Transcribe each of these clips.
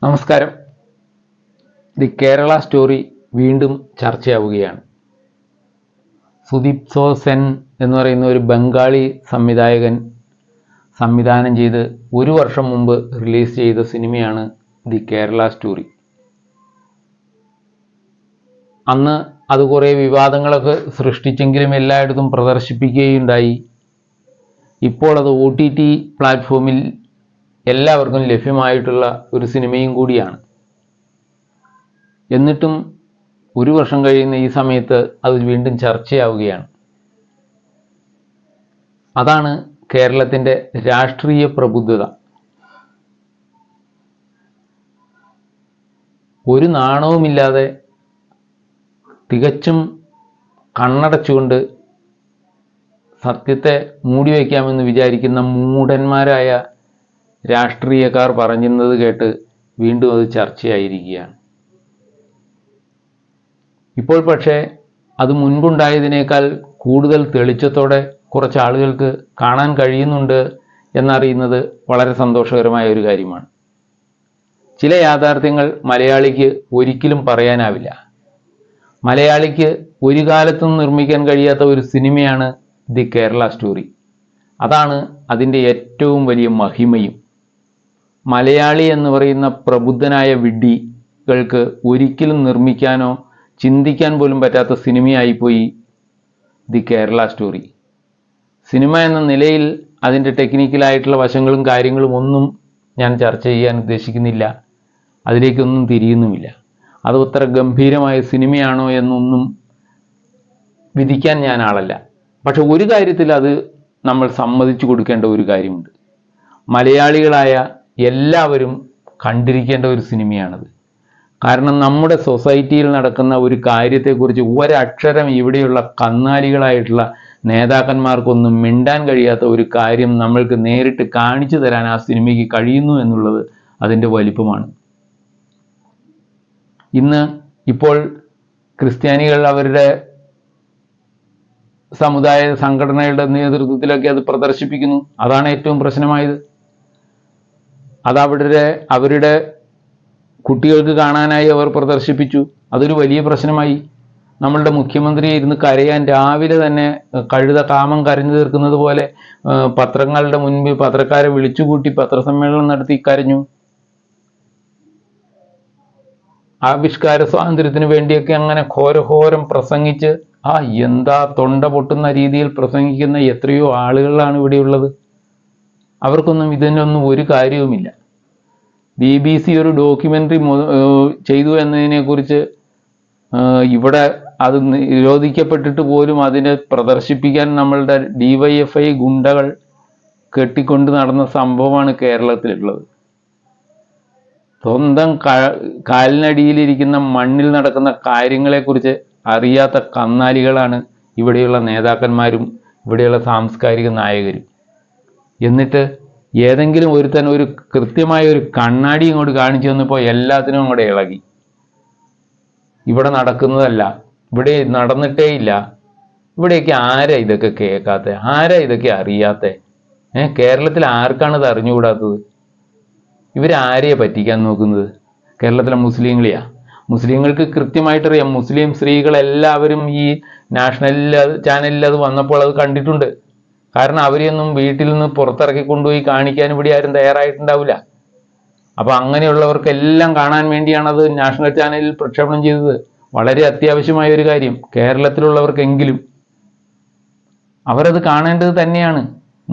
നമസ്കാരം. The Kerala story വീണ്ടും ചർച്ചയാവുകയാണ്. സുദീപ് സെൻ എന്ന് പറയുന്ന ഒരു ബംഗാളി സംവിധായകൻ സംവിധാനം ചെയ്ത് ഒരു വർഷം മുമ്പ് റിലീസ് ചെയ്ത സിനിമയാണ് ദി കേരള സ്റ്റോറി. അന്ന് അത് കുറേ വിവാദങ്ങളൊക്കെ സൃഷ്ടിച്ചെങ്കിലും എല്ലായിടത്തും പ്രദർശിപ്പിക്കുകയുണ്ടായി. ഇപ്പോൾ അത് OTT പ്ലാറ്റ്ഫോമിൽ എല്ലാവർക്കും ലഭ്യമായിട്ടുള്ള ഒരു സിനിമയും കൂടിയാണ്. എന്നിട്ടും ഒരു വർഷം കഴിയുന്ന ഈ സമയത്ത് അത് വീണ്ടും ചർച്ചയാവുകയാണ്. അതാണ് കേരളത്തിൻ്റെ രാഷ്ട്രീയ പ്രബുദ്ധത. ഒരു നാണവുമില്ലാതെ തികച്ചും കണ്ണടച്ചുകൊണ്ട് സത്യത്തെ മൂടിവെക്കാമെന്ന് വിചാരിക്കുന്ന മൂഢന്മാരായ രാഷ്ട്രീയക്കാർ പറഞ്ഞിരുന്നത് കേട്ട് വീണ്ടും അത് ചർച്ചയായിരിക്കുകയാണ്. ഇപ്പോൾ പക്ഷേ അത് മുൻപുണ്ടായതിനേക്കാൾ കൂടുതൽ തെളിച്ചത്തോടെ കുറച്ച് ആളുകൾക്ക് കാണാൻ കഴിയുന്നുണ്ട് എന്നറിയുന്നത് വളരെ സന്തോഷകരമായ ഒരു കാര്യമാണ്. ചില യാഥാർത്ഥ്യങ്ങൾ മലയാളിക്ക് ഒരിക്കലും പറയാനാവില്ല. മലയാളിക്ക് ഒരു കാലത്തും നിർമ്മിക്കാൻ കഴിയാത്ത ഒരു സിനിമയാണ് ദി കേരള സ്റ്റോറി. അതാണ് അതിൻ്റെ ഏറ്റവും വലിയ മഹിമയും. മലയാളി എന്ന് പറയുന്ന പ്രബുദ്ധനായ വിഡ്ഢികൾക്ക് ഒരിക്കലും നിർമ്മിക്കാനോ ചിന്തിക്കാൻ പോലും പറ്റാത്ത സിനിമയായിപ്പോയി ദി കേരള സ്റ്റോറി. സിനിമ എന്ന നിലയിൽ അതിൻ്റെ ടെക്നിക്കലായിട്ടുള്ള വശങ്ങളും കാര്യങ്ങളും ഒന്നും ഞാൻ ചർച്ച ചെയ്യാൻ ഉദ്ദേശിക്കുന്നില്ല. അതിലേക്കൊന്നും തിരിയുന്നുമില്ല. അത് അത്ര ഗംഭീരമായ സിനിമയാണോ എന്നൊന്നും വിധിക്കാൻ ഞാൻ ആളല്ല. പക്ഷെ ഒരു കാര്യത്തിൽ അത് നമ്മൾ സമ്മതിച്ചു കൊടുക്കേണ്ട ഒരു കാര്യമുണ്ട്. മലയാളികളായ എല്ലാവരും കണ്ടിരിക്കേണ്ട ഒരു സിനിമയാണത്. കാരണം നമ്മുടെ സൊസൈറ്റിയിൽ നടക്കുന്ന ഒരു കാര്യത്തെക്കുറിച്ച് ഒരക്ഷരം ഇവിടെയുള്ള കന്നാലികളായിട്ടുള്ള നേതാക്കന്മാർക്കൊന്നും മിണ്ടാൻ കഴിയാത്ത ഒരു കാര്യം നമ്മൾക്ക് നേരിട്ട് കാണിച്ചു തരാൻ ആ സിനിമയ്ക്ക് കഴിയുന്നു എന്നുള്ളത് അതിൻ്റെ വലിപ്പമാണ്. ഇപ്പോൾ ക്രിസ്ത്യാനികൾ അവരുടെ സമുദായ സംഘടനകളുടെ നേതൃത്വത്തിലൊക്കെ അത് പ്രദർശിപ്പിക്കുന്നു. അതാണ് ഏറ്റവും പ്രശ്നമായത്. അത് അവരുടെ കുട്ടികൾക്ക് കാണാനായി അവർ പ്രദർശിപ്പിച്ചു. അതൊരു വലിയ പ്രശ്നമായി. നമ്മളുടെ മുഖ്യമന്ത്രി ഇരുന്ന് കരയാൻ രാവിലെ തന്നെ കഴുത കാമം കരഞ്ഞു തീർക്കുന്നത് പോലെ പത്രങ്ങളുടെ മുൻപിൽ പത്രക്കാരെ വിളിച്ചുകൂട്ടി പത്രസമ്മേളനം നടത്തി കരഞ്ഞു. ആവിഷ്കാര സ്വാതന്ത്ര്യത്തിന് വേണ്ടിയൊക്കെ അങ്ങനെ ഘോരഘോരം പ്രസംഗിച്ച് എന്താ തൊണ്ട പൊട്ടുന്ന രീതിയിൽ പ്രസംഗിക്കുന്ന എത്രയോ ആളുകളാണ് ഇവിടെയുള്ളത്. അവർക്കൊന്നും ഇതിനൊന്നും ഒരു കാര്യവുമില്ല. BBC ഒരു ഡോക്യുമെൻ്ററി ചെയ്തു എന്നതിനെക്കുറിച്ച് ഇവിടെ അത് നിരോധിക്കപ്പെട്ടിട്ട് പോലും അതിനെ പ്രദർശിപ്പിക്കാൻ നമ്മളുടെ DYFI ഗുണ്ടകൾ കെട്ടിക്കൊണ്ട് നടന്ന സംഭവമാണ് കേരളത്തിലുള്ളത്. സ്വന്തം കാലിനടിയിലിരിക്കുന്ന മണ്ണിൽ നടക്കുന്ന കാര്യങ്ങളെക്കുറിച്ച് അറിയാത്ത കന്നാലികളാണ് ഇവിടെയുള്ള നേതാക്കന്മാരും ഇവിടെയുള്ള സാംസ്കാരിക നായകരും. എന്നിട്ട് ഏതെങ്കിലും ഒരുത്തൻ ഒരു കൃത്യമായ ഒരു കണ്ണാടി ഇങ്ങോട്ട് കാണിച്ചു തന്നപ്പോൾ എല്ലാത്തിനും അങ്ങോട്ട് ഇളകി. ഇവിടെ നടക്കുന്നതല്ല, ഇവിടെ നടന്നിട്ടേ ഇല്ല, ഇവിടെയൊക്കെ ആരാ ഇതൊക്കെ കേൾക്കാത്ത, ആരാ ഇതൊക്കെ അറിയാത്ത? കേരളത്തിൽ ആർക്കാണ് ഇത് അറിഞ്ഞുകൂടാത്തത്? ഇവരാരെയാ പറ്റിക്കാൻ നോക്കുന്നത്? കേരളത്തിലെ മുസ്ലിങ്ങൾക്ക് കൃത്യമായിട്ടറിയാം. മുസ്ലിം സ്ത്രീകളെല്ലാവരും ഈ നാഷണൽ ചാനലിൽ അത് വന്നപ്പോൾ അത് കണ്ടിട്ടുണ്ട്. കാരണം അവരെയൊന്നും വീട്ടിൽ നിന്ന് പുറത്തിറക്കി കൊണ്ടുപോയി കാണിക്കാൻ ഇവിടെ ആരും തയ്യാറായിട്ടുണ്ടാവില്ല. അപ്പോൾ അങ്ങനെയുള്ളവർക്കെല്ലാം കാണാൻ വേണ്ടിയാണ് അത് നാഷണൽ ചാനലിൽ പ്രക്ഷേപണം ചെയ്തത്. വളരെ അത്യാവശ്യമായ ഒരു കാര്യം. കേരളത്തിലുള്ളവർക്കെങ്കിലും അവരത് കാണേണ്ടത് തന്നെയാണ്.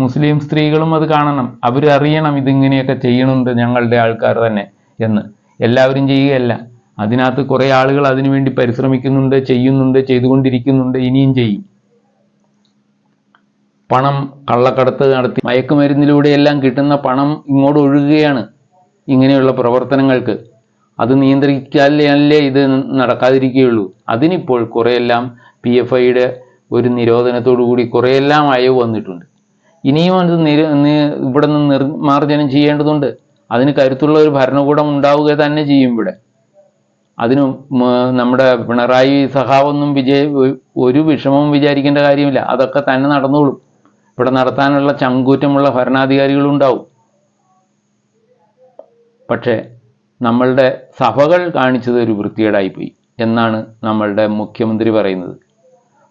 മുസ്ലിം സ്ത്രീകളും അത് കാണണം. അവരറിയണം ഇതിങ്ങനെയൊക്കെ ചെയ്യണുണ്ട് ഞങ്ങളുടെ ആൾക്കാർ തന്നെ എന്ന്. എല്ലാവരും ചെയ്യുകയല്ല. അതിനകത്ത് കുറേ ആളുകൾ അതിനുവേണ്ടി പരിശ്രമിക്കുന്നുണ്ട്, ചെയ്യുന്നുണ്ട്, ചെയ്തുകൊണ്ടിരിക്കുന്നുണ്ട്, ഇനിയും ചെയ്യും. പണം കള്ളക്കടത്ത് നടത്തി മയക്കുമരുന്നിലൂടെയെല്ലാം കിട്ടുന്ന പണം ഇങ്ങോട്ട് ഒഴുകുകയാണ് ഇങ്ങനെയുള്ള പ്രവർത്തനങ്ങൾക്ക്. അത് നിയന്ത്രിക്കാനല്ലേ ഇത് നടക്കാതിരിക്കുകയുള്ളൂ. അതിനിപ്പോൾ കുറേയെല്ലാം PFIയുടെ ഒരു നിരോധനത്തോടു കൂടി കുറേയെല്ലാം അയവ് വന്നിട്ടുണ്ട്. ഇനിയും അത് ഇവിടെ നിന്ന് നിർമാർജനം ചെയ്യേണ്ടതുണ്ട്. അതിന് കരുത്തുള്ള ഒരു ഭരണകൂടം ഉണ്ടാവുക തന്നെ ചെയ്യും. ഇവിടെ അതിന് നമ്മുടെ പിണറായി സഖാവൊന്നും ഒരു വിഷമവും വിചാരിക്കേണ്ട കാര്യമില്ല. അതൊക്കെ തന്നെ നടന്നോളും. ഇവിടെ നടത്താനുള്ള ചങ്കൂറ്റമുള്ള ഭരണാധികാരികളുണ്ടാവും. പക്ഷേ നമ്മളുടെ സഭകൾ കാണിച്ചത് ഒരു വൃത്തികേടായിപ്പോയി എന്നാണ് നമ്മളുടെ മുഖ്യമന്ത്രി പറയുന്നത്.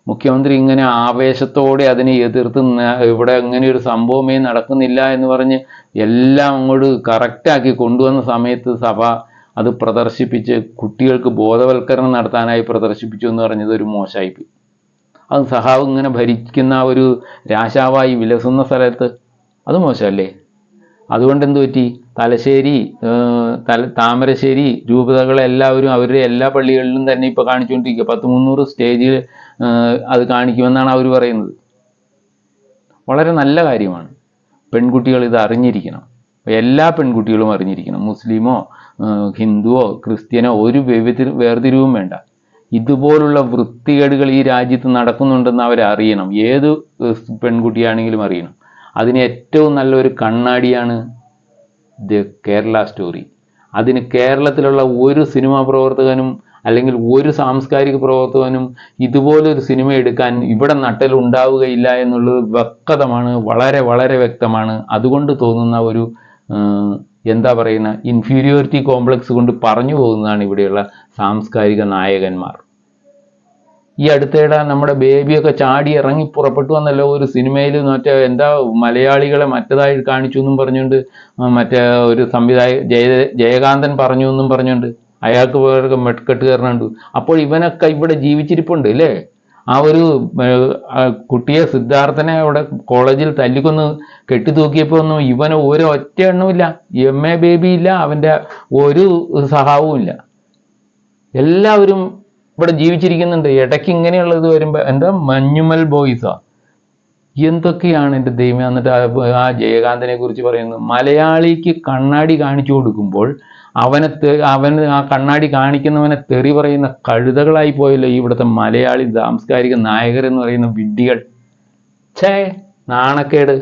മുഖ്യമന്ത്രി ഇങ്ങനെ ആവേശത്തോടെ അതിനെ എതിർത്ത് ഇവിടെ ഇങ്ങനെ ഒരു സംഭവമേ നടക്കുന്നില്ല എന്ന് പറഞ്ഞ് എല്ലാം അങ്ങോട്ട് കറക്റ്റാക്കി കൊണ്ടുവന്ന സമയത്ത് സഭ അത് പ്രദർശിപ്പിച്ച് കുട്ടികൾക്ക് ബോധവൽക്കരണം നടത്താനായി പ്രദർശിപ്പിച്ചു എന്ന് പറഞ്ഞത് ഒരു മോശമായിപ്പോയി. അത് സഹാവ് ഇങ്ങനെ ഭരിക്കുന്ന ഒരു രാജാവായി വിലസുന്ന സ്ഥലത്ത് അത് മോശമല്ലേ? അതുകൊണ്ട് എന്ത് പറ്റി? തലശ്ശേരി, താമരശ്ശേരി രൂപതകളെല്ലാവരും അവരുടെ എല്ലാ പള്ളികളിലും തന്നെ ഇപ്പോൾ കാണിച്ചുകൊണ്ടിരിക്കുക. 300 സ്റ്റേജിൽ അത് കാണിക്കുമെന്നാണ് അവർ പറയുന്നത്. വളരെ നല്ല കാര്യമാണ്. പെൺകുട്ടികൾ ഇത് അറിഞ്ഞിരിക്കണം. എല്ലാ പെൺകുട്ടികളും അറിഞ്ഞിരിക്കണം. മുസ്ലിമോ ഹിന്ദുവോ ക്രിസ്ത്യനോ ഒരു വേർതിരിവും വേണ്ട. ഇതുപോലുള്ള വൃത്തികേടുകൾ ഈ രാജ്യത്ത് നടക്കുന്നുണ്ടെന്ന് അവരറിയണം. ഏത് പെൺകുട്ടിയാണെങ്കിലും അറിയണം. അതിന് ഏറ്റവും നല്ലൊരു കണ്ണാടിയാണ് ദ കേരള സ്റ്റോറി. അതിന് കേരളത്തിലുള്ള ഒരു സിനിമാ പ്രവർത്തകനും അല്ലെങ്കിൽ ഒരു സാംസ്കാരിക പ്രവർത്തകനും ഇതുപോലൊരു സിനിമ എടുക്കാൻ ഇവിടെ നട്ടലുണ്ടാവുകയില്ല എന്നുള്ളത് വ്യക്തമാണ്, വളരെ വളരെ വ്യക്തമാണ്. അതുകൊണ്ട് തോന്നുന്ന ഒരു എന്താ പറയുന്ന ഇൻഫീരിയോറിറ്റി കോംപ്ലക്സ് കൊണ്ട് പറഞ്ഞു പോകുന്നതാണ് ഇവിടെയുള്ള സാംസ്കാരിക നായകന്മാർ. ഈ അടുത്തിടെ നമ്മുടെ ബേബിയൊക്കെ ചാടി ഇറങ്ങി പുറപ്പെട്ടു വന്നല്ലോ ഒരു സിനിമയിൽ. മറ്റേ എന്താ മലയാളികളെ മറ്റേതായി കാണിച്ചു എന്നും പറഞ്ഞുകൊണ്ട് മറ്റേ ഒരു ജയകാന്തൻ പറഞ്ഞു എന്നും പറഞ്ഞുകൊണ്ട് അയാൾക്ക് വേറെ മെട്ടെട്ട് കയറുന്നുണ്ട്. അപ്പോൾ ഇവനൊക്കെ ഇവിടെ ജീവിച്ചിരിപ്പുണ്ട് അല്ലേ? ആ ഒരു കുട്ടിയെ സിദ്ധാർത്ഥനെ അവിടെ കോളേജിൽ തല്ലിക്കൊന്ന് കെട്ടിത്തൂക്കിയപ്പോൾ ഒന്നും ഇവന് ഒരു ഒറ്റ എണ്ണമില്ല. MA ബേബി ഇല്ല, അവൻ്റെ ഒരു സഹാവും ഇല്ല. എല്ലാവരും ഇവിടെ ജീവിച്ചിരിക്കുന്നുണ്ട്. ഇടയ്ക്ക് ഇങ്ങനെയുള്ളത് വരുമ്പോൾ എന്താ മഞ്ഞുമൽ ബോയ്സാ എന്തൊക്കെയാണ് എൻ്റെ ദൈവം. എന്നിട്ട് ആ ജയകാന്തനെ കുറിച്ച് പറയുന്നത് മലയാളിക്ക് കണ്ണാടി കാണിച്ചു കൊടുക്കുമ്പോൾ അവന് ആ കണ്ണാടി കാണിക്കുന്നവനെ തെറി പറയുന്ന കഴുതകളായി പോയല്ലോ ഇവിടുത്തെ മലയാളി സാംസ്കാരിക നായകരെന്ന് പറയുന്ന വിഡ്ഢികൾ. ഛേ, നാണക്കേട്.